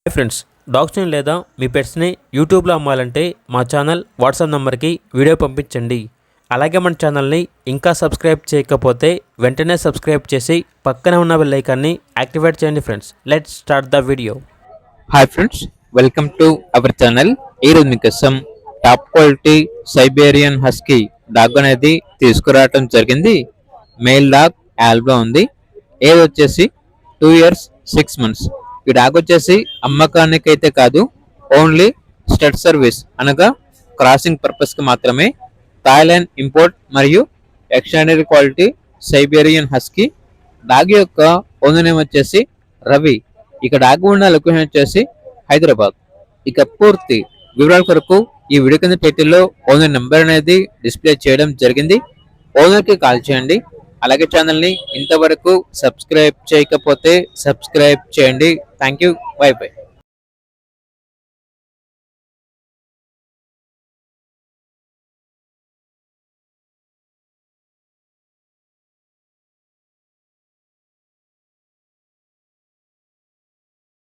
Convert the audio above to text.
Hi friends, డాగ్స్ని లేదా మీ పెట్స్ని యూట్యూబ్లో అమ్మాలంటే మా ఛానల్ వాట్సాప్ నెంబర్కి వీడియో పంపించండి. అలాగే మన ఛానల్ని ఇంకా సబ్స్క్రైబ్ చేయకపోతే వెంటనే సబ్స్క్రైబ్ చేసి పక్కనే ఉన్న బెల్ ఐకాన్ని యాక్టివేట్ చేయండి. Friends, let's start the video. Hi friends, welcome to our channel. ఈరోజు మీకోసం top quality Siberian husky dog అనేది తీసుకురావడం జరిగింది. మేల్ డాగ్ ఆల్బా ఉంది. ఏజ్ వచ్చేసి 2 years 6 months. ఈ డాగ్ వచ్చేసి అమ్మకానికి అయితే కాదు, ఓన్లీ స్టడ్ సర్వీస్ అనగా క్రాసింగ్ పర్పస్ కి మాత్రమే. థాయిలాండ్ ఇంపోర్ట్ మరియు extraordinary quality Siberian husky. Dog యొక్క ఓనర్ నేమ్ వచ్చేసి రవి. ఇక డాగ్ ఉన్న లొకేషన్ వచ్చేసి హైదరాబాద్. ఇక పూర్తి వివరాల కొరకు ఈ వీడియో కింద టైటిల్లో ఓనర్ నెంబర్ అనేది డిస్ప్లే చేయడం జరిగింది. ఓనర్ కి కాల్ చేయండి. అలాగే ఛానల్ని ఇంతవరకు సబ్స్క్రైబ్ చేయకపోతే సబ్స్క్రైబ్ చేయండి. Thank you. By by.